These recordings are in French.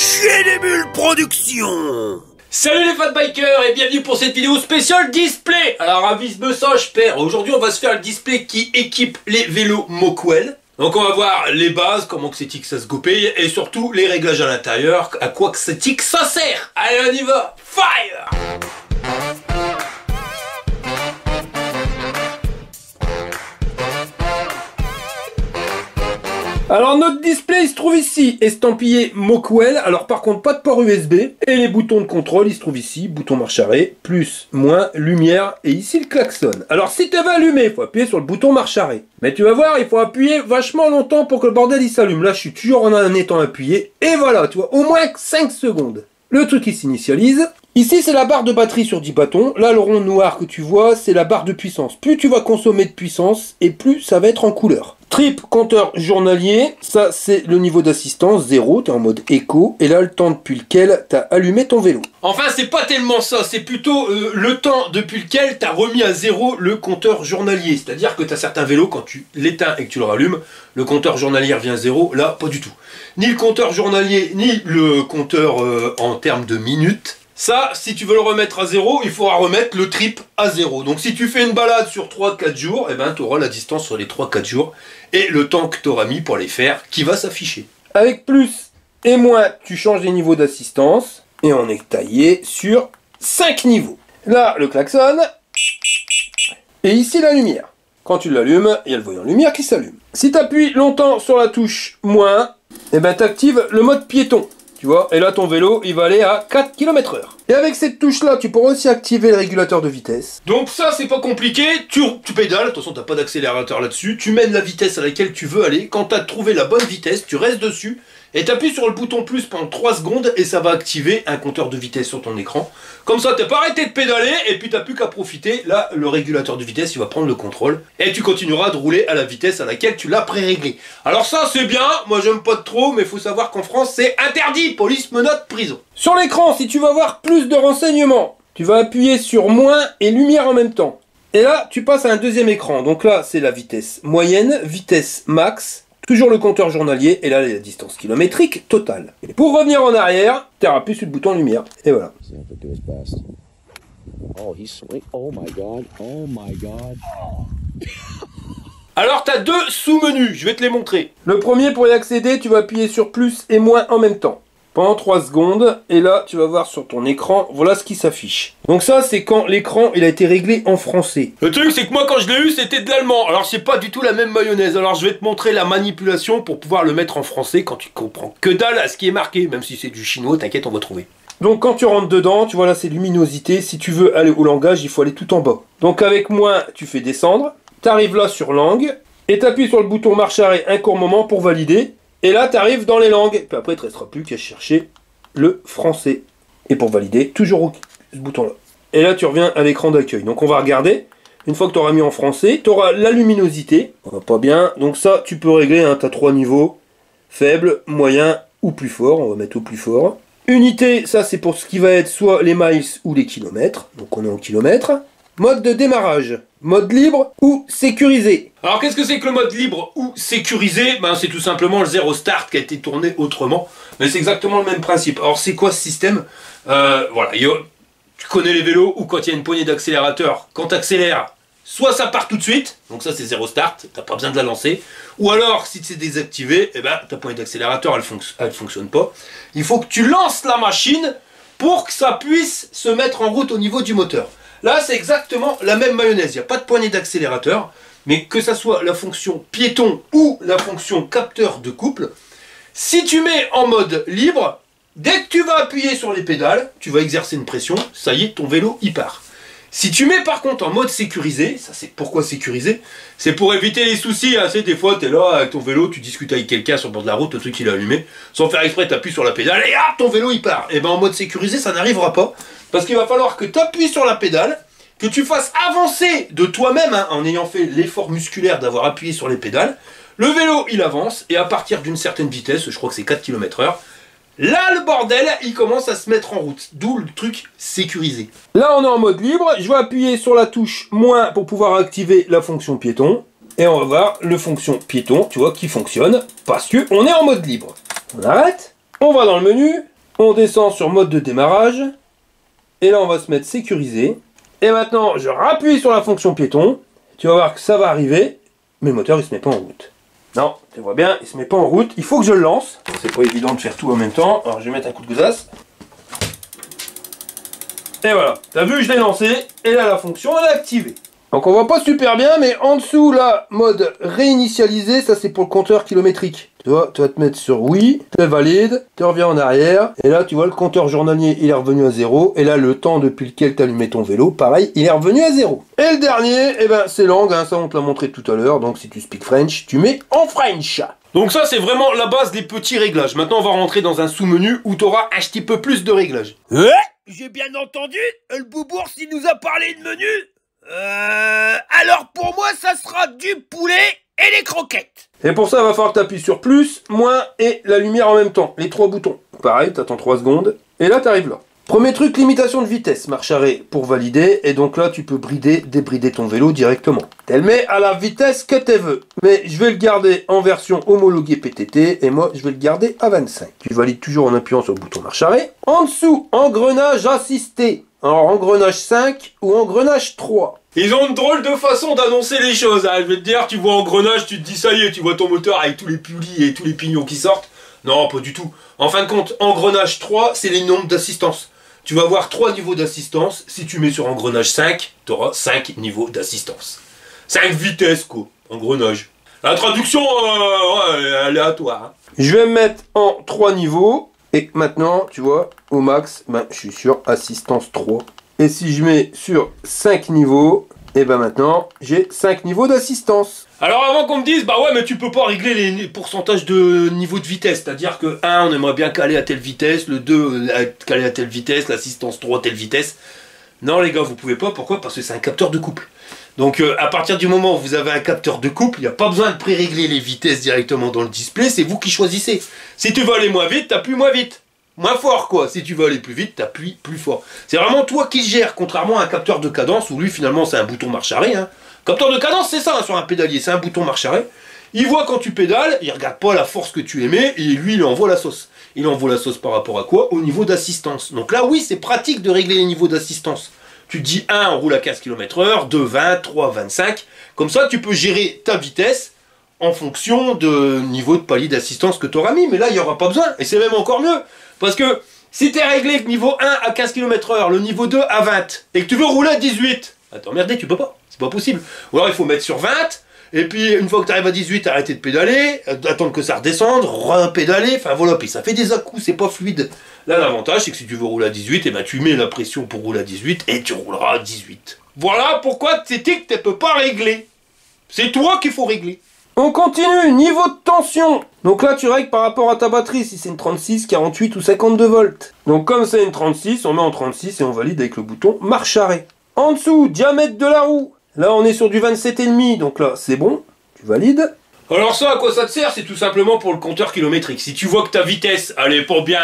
Chier des bulles production. Salut les fat bikers et bienvenue pour cette vidéo spéciale display. Alors avise-me ça, je perds. Aujourd'hui on va se faire le display qui équipe les vélos Mocwell. Donc on va voir les bases, comment que c'est que ça se goupille et surtout les réglages à l'intérieur, à quoi que c'est que ça sert. Allez on y va, fire! Alors notre display il se trouve ici, estampillé Mocwell, alors par contre pas de port USB, et les boutons de contrôle ils se trouvent ici, bouton marche arrêt, plus, moins, lumière, et ici le klaxon. Alors si tu veux allumer, il faut appuyer sur le bouton marche arrêt. Mais tu vas voir, il faut appuyer vachement longtemps pour que le bordel il s'allume. Là je suis toujours en étant appuyé, et voilà, tu vois, au moins 5 secondes. Le truc il s'initialise. Ici c'est la barre de batterie sur 10 bâtons, là le rond noir que tu vois c'est la barre de puissance. Plus tu vas consommer de puissance, et plus ça va être en couleur. Trip, compteur journalier, ça c'est le niveau d'assistance, 0, tu es en mode éco, et là le temps depuis lequel tu as allumé ton vélo. Enfin c'est pas tellement ça, c'est plutôt le temps depuis lequel tu as remis à 0 le compteur journalier. C'est-à-dire que tu as certains vélos, quand tu l'éteins et que tu le rallumes, le compteur journalier revient à 0, là pas du tout. Ni le compteur journalier, ni le compteur en termes de minutes. Ça, si tu veux le remettre à 0, il faudra remettre le trip à 0. Donc si tu fais une balade sur 3-4 jours, eh ben, tu auras la distance sur les 3-4 jours et le temps que tu auras mis pour les faire qui va s'afficher. Avec plus et moins, tu changes les niveaux d'assistance et on est taillé sur 5 niveaux. Là, le klaxon et ici la lumière. Quand tu l'allumes, il y a le voyant lumière qui s'allume. Si tu appuies longtemps sur la touche moins, eh ben, tu actives le mode piéton. Tu vois, et là ton vélo il va aller à 4 km/h. Et avec cette touche là tu pourras aussi activer le régulateur de vitesse. Donc ça c'est pas compliqué, tu pédales, attention t'as pas d'accélérateur là-dessus, tu mènes la vitesse à laquelle tu veux aller, quand tu as trouvé la bonne vitesse, tu restes dessus, et tu appuies sur le bouton plus pendant 3 secondes et ça va activer un compteur de vitesse sur ton écran. Comme ça t'as pas arrêté de pédaler et puis t'as plus qu'à profiter, là le régulateur de vitesse il va prendre le contrôle et tu continueras de rouler à la vitesse à laquelle tu l'as pré-réglé. Alors ça c'est bien, moi j'aime pas trop mais il faut savoir qu'en France c'est interdit, police, menottes, prison. Sur l'écran si tu veux avoir plus de renseignements, tu vas appuyer sur moins et lumière en même temps. Et là tu passes à un deuxième écran, donc là c'est la vitesse moyenne, vitesse max, toujours le compteur journalier, et là la distance kilométrique totale. Et pour revenir en arrière, tu appuies sur le bouton lumière, et voilà. Alors tu as deux sous-menus, je vais te les montrer. Le premier, pour y accéder, tu vas appuyer sur plus et moins en même temps. Pendant 3 secondes, et là tu vas voir sur ton écran, voilà ce qui s'affiche. Donc ça c'est quand l'écran il a été réglé en français. Le truc c'est que moi quand je l'ai eu c'était de l'allemand, alors c'est pas du tout la même mayonnaise. Alors je vais te montrer la manipulation pour pouvoir le mettre en français quand tu comprends que dalle à ce qui est marqué. Même si c'est du chinois, t'inquiète on va trouver. Donc quand tu rentres dedans, tu vois là c'est luminosité, si tu veux aller au langage il faut aller tout en bas. Donc avec moins tu fais descendre, tu arrives là sur langue, et tu appuies sur le bouton marche arrêt un court moment pour valider. Et là, tu arrives dans les langues. Puis après, il ne te restera plus qu'à chercher le français. Et pour valider, toujours ce bouton-là. Et là, tu reviens à l'écran d'accueil. Donc, on va regarder. Une fois que tu auras mis en français, tu auras la luminosité. On va pas bien. Donc ça, tu peux régler. Hein, tu as 3 niveaux. Faible, moyen ou plus fort. On va mettre au plus fort. Unité, ça, c'est pour ce qui va être soit les miles ou les kilomètres. Donc, on est en kilomètres. Mode de démarrage, mode libre ou sécurisé. Alors qu'est-ce que c'est que le mode libre ou sécurisé? Ben c'est tout simplement le zéro start qui a été tourné autrement. Mais c'est exactement le même principe. Alors c'est quoi ce système? Voilà, tu connais les vélos où quand il y a une poignée d'accélérateur, quand tu accélères, soit ça part tout de suite, donc ça c'est zéro start, t'as pas besoin de la lancer. Ou alors si c'est désactivé, eh ben, ta poignée d'accélérateur elle fonctionne pas. Il faut que tu lances la machine pour que ça puisse se mettre en route au niveau du moteur. Là, c'est exactement la même mayonnaise. Il n'y a pas de poignée d'accélérateur, mais que ça soit la fonction piéton ou la fonction capteur de couple, si tu mets en mode libre, dès que tu vas appuyer sur les pédales, tu vas exercer une pression, ça y est, ton vélo, il part. Si tu mets par contre en mode sécurisé, ça c'est pourquoi sécurisé, c'est pour éviter les soucis, hein. Des fois tu es là avec ton vélo, tu discutes avec quelqu'un sur le bord de la route, le truc il est allumé, sans faire exprès tu appuies sur la pédale et hop, ton vélo il part. Et ben en mode sécurisé ça n'arrivera pas, parce qu'il va falloir que tu appuies sur la pédale, que tu fasses avancer de toi-même, hein, en ayant fait l'effort musculaire d'avoir appuyé sur les pédales, le vélo il avance, et à partir d'une certaine vitesse, je crois que c'est 4 km/h, là, le bordel, il commence à se mettre en route. D'où le truc sécurisé. Là, on est en mode libre. Je vais appuyer sur la touche moins pour pouvoir activer la fonction piéton. Et on va voir le fonction piéton, tu vois, qui fonctionne. Parce qu'on est en mode libre. On arrête. On va dans le menu. On descend sur mode de démarrage. Et là, on va se mettre sécurisé. Et maintenant, je rappuie sur la fonction piéton. Tu vas voir que ça va arriver. Mais le moteur, il se met pas en route. Non, tu vois bien, il se met pas en route. Il faut que je le lance. C'est pas évident de faire tout en même temps. Alors, je vais mettre un coup de godasse. Et voilà. T'as vu, je l'ai lancé. Et là, la fonction, elle est activée. Donc, on voit pas super bien. Mais en dessous, là, mode réinitialisé. Ça, c'est pour le compteur kilométrique. Tu vois, tu vas te mettre sur oui, tu valides, tu reviens en arrière, et là tu vois le compteur journalier il est revenu à 0, et là le temps depuis lequel tu allumé ton vélo, pareil, il est revenu à 0. Et le dernier, eh ben c'est langue, hein, ça on te l'a montré tout à l'heure, donc si tu speak French, tu mets en French. Donc ça c'est vraiment la base des petits réglages. Maintenant on va rentrer dans un sous-menu où tu auras un petit peu plus de réglages. Ouais, j'ai bien entendu, le boubours il nous a parlé de menu. Alors pour moi ça sera du poulet et les croquettes. Et pour ça, il va falloir que tu appuies sur plus, moins et la lumière en même temps. Les 3 boutons. Pareil, tu attends 3 secondes. Et là, tu arrives là. Premier truc, limitation de vitesse. Marche arrêt pour valider. Et donc là, tu peux brider, débrider ton vélo directement. Tu le mets à la vitesse que tu veux. Mais je vais le garder en version homologuée PTT. Et moi, je vais le garder à 25. Tu valides toujours en appuyant sur le bouton marche arrêt. En dessous, engrenage assisté. Alors, engrenage 5 ou engrenage 3. Ils ont une drôle de façon d'annoncer les choses, hein. Je vais te dire, tu vois engrenage, tu te dis ça y est, tu vois ton moteur avec tous les poulies et tous les pignons qui sortent. Non, pas du tout. En fin de compte, engrenage 3, c'est les nombres d'assistance. Tu vas avoir 3 niveaux d'assistance. Si tu mets sur engrenage 5, tu auras 5 niveaux d'assistance. 5 vitesses, quoi. Engrenage. La traduction, aléatoire. Hein. Je vais me mettre en 3 niveaux. Et maintenant, tu vois, au max, ben, je suis sur assistance 3. Et si je mets sur 5 niveaux, et ben maintenant, j'ai 5 niveaux d'assistance. Alors avant qu'on me dise, bah ouais, mais tu peux pas régler les pourcentages de niveau de vitesse. C'est-à-dire que 1, on aimerait bien caler à telle vitesse, le 2, caler à telle vitesse, l'assistance 3, telle vitesse. Non les gars, vous pouvez pas. Pourquoi? Parce que c'est un capteur de couple. Donc à partir du moment où vous avez un capteur de couple, il n'y a pas besoin de pré-régler les vitesses directement dans le display, c'est vous qui choisissez. Si tu veux aller moins vite, t'appuies moins vite. Moins fort quoi, si tu veux aller plus vite, t'appuies plus fort. C'est vraiment toi qui gères, contrairement à un capteur de cadence où lui finalement c'est un bouton marche arrêt. Hein. Capteur de cadence c'est ça hein, sur un pédalier, c'est un bouton marche arrêt. Il voit quand tu pédales, il regarde pas la force que tu émets et lui il envoie la sauce. Il envoie la sauce par rapport à quoi? Au niveau d'assistance. Donc là oui c'est pratique de régler les niveaux d'assistance. Tu dis 1 on roule à 15 km/h, 2 20, 3 25. Comme ça tu peux gérer ta vitesse en fonction de niveau de palier d'assistance que tu auras mis. Mais là il n'y aura pas besoin et c'est même encore mieux. Parce que si tu es réglé que niveau 1 à 15 km/h, le niveau 2 à 20, et que tu veux rouler à 18, t'emmerder, tu peux pas, c'est pas possible. Ou alors il faut mettre sur 20, et puis une fois que tu arrives à 18, arrêter de pédaler, attendre que ça redescende, repédaler, enfin voilà, puis ça fait des à-coups, c'est pas fluide. Là l'avantage c'est que si tu veux rouler à 18, et ben tu mets la pression pour rouler à 18, et tu rouleras à 18. Voilà pourquoi c'était que tu peux pas régler. C'est toi qu'il faut régler. On continue, niveau de tension. Donc là, tu règles par rapport à ta batterie, si c'est une 36, 48 ou 52 volts. Donc comme c'est une 36, on met en 36 et on valide avec le bouton marche arrêt. En dessous, diamètre de la roue. Là, on est sur du 27,5, donc là, c'est bon. Tu valides. Alors ça, à quoi ça te sert? C'est tout simplement pour le compteur kilométrique. Si tu vois que ta vitesse, elle est pas bien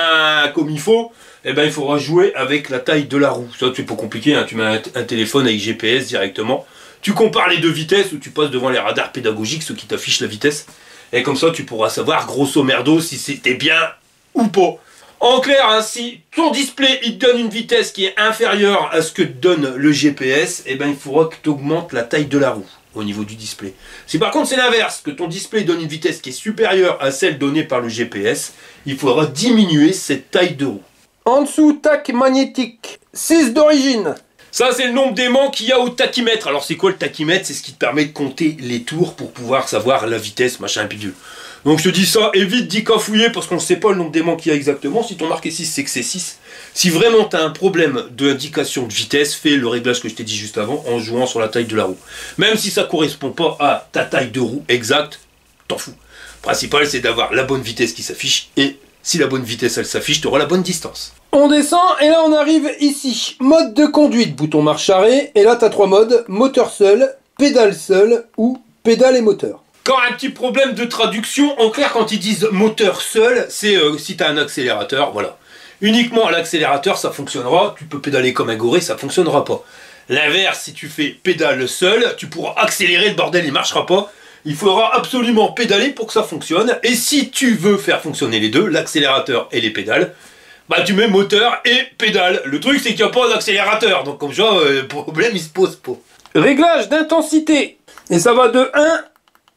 comme il faut, eh ben il faudra jouer avec la taille de la roue. Ça, c'est pas compliqué, hein. Tu mets un téléphone avec GPS directement. Tu compares les deux vitesses ou tu passes devant les radars pédagogiques, ceux qui t'affichent la vitesse. Et comme ça, tu pourras savoir grosso merdo si c'était bien ou pas. En clair, hein, si ton display il te donne une vitesse qui est inférieure à ce que te donne le GPS, eh ben, il faudra que tu augmentes la taille de la roue au niveau du display. Si par contre c'est l'inverse, que ton display donne une vitesse qui est supérieure à celle donnée par le GPS, il faudra diminuer cette taille de roue. En dessous, tac magnétique, 6 d'origine. Ça, c'est le nombre d'aimants qu'il y a au tachymètre. Alors, c'est quoi le tachymètre? C'est ce qui te permet de compter les tours pour pouvoir savoir la vitesse, machin, bidule. Donc, je te dis ça, évite d'y cafouiller parce qu'on ne sait pas le nombre d'aimants qu'il y a exactement. Si ton marqué 6, c'est que c'est 6. Si vraiment tu as un problème d'indication de vitesse, fais le réglage que je t'ai dit juste avant en jouant sur la taille de la roue. Même si ça ne correspond pas à ta taille de roue exacte, t'en fous. Le principal, c'est d'avoir la bonne vitesse qui s'affiche et si la bonne vitesse, elle s'affiche, tu auras la bonne distance. On descend et là on arrive ici. Mode de conduite, bouton marche arrêt. Et là tu as 3 modes, moteur seul, pédale seul ou pédale et moteur. Quand un petit problème de traduction, en clair quand ils disent moteur seul, c'est si tu as un accélérateur, voilà. Uniquement à l'accélérateur ça fonctionnera, tu peux pédaler comme un goré, ça fonctionnera pas. L'inverse, si tu fais pédale seul, tu pourras accélérer, le bordel il marchera pas. Il faudra absolument pédaler pour que ça fonctionne. Et si tu veux faire fonctionner les deux, l'accélérateur et les pédales, bah tu mets moteur et pédale. Le truc c'est qu'il n'y a pas d'accélérateur, donc comme ça, le problème il se pose pas. Réglage d'intensité. Et ça va de 1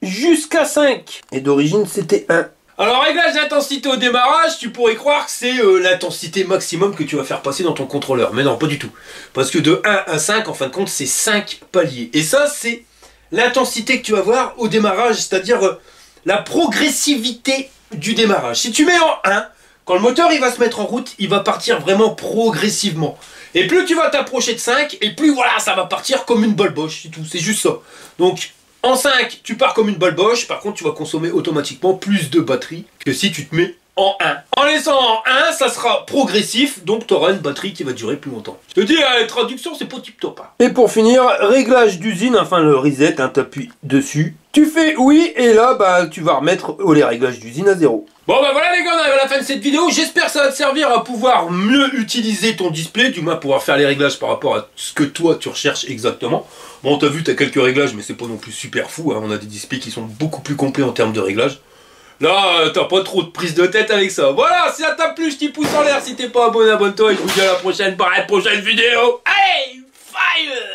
jusqu'à 5. Et d'origine c'était 1. Alors réglage d'intensité au démarrage, tu pourrais croire que c'est l'intensité maximum que tu vas faire passer dans ton contrôleur. Mais non, pas du tout. Parce que de 1 à 5, en fin de compte, c'est 5 paliers. Et ça, c'est l'intensité que tu vas voir au démarrage, c'est-à-dire la progressivité du démarrage. Si tu mets en 1, quand le moteur il va se mettre en route, il va partir vraiment progressivement. Et plus tu vas t'approcher de 5, et plus voilà, ça va partir comme une balle boche, c'est tout, c'est juste ça. Donc, en 5, tu pars comme une balle boche, par contre tu vas consommer automatiquement plus de batterie que si tu te mets en 1. En laissant en 1, ça sera progressif, donc tu auras une batterie qui va durer plus longtemps. Je te dis, la traduction, c'est pas tip-top. Hein. Et pour finir, réglage d'usine, enfin le reset, hein, t'appuies dessus. Tu fais oui, et là, bah, tu vas remettre les réglages d'usine à 0. Bon bah voilà les gars, on arrive à la fin de cette vidéo, j'espère que ça va te servir à pouvoir mieux utiliser ton display, du moins pouvoir faire les réglages par rapport à ce que toi tu recherches exactement. Bon t'as vu, t'as quelques réglages mais c'est pas non plus super fou, hein. On a des displays qui sont beaucoup plus complets en termes de réglages. Là t'as pas trop de prise de tête avec ça. Voilà, si ça t'a plu, je t'y pouce en l'air, si t'es pas abonné, abonne-toi et je vous dis à la prochaine pour la prochaine vidéo. Allez, fire!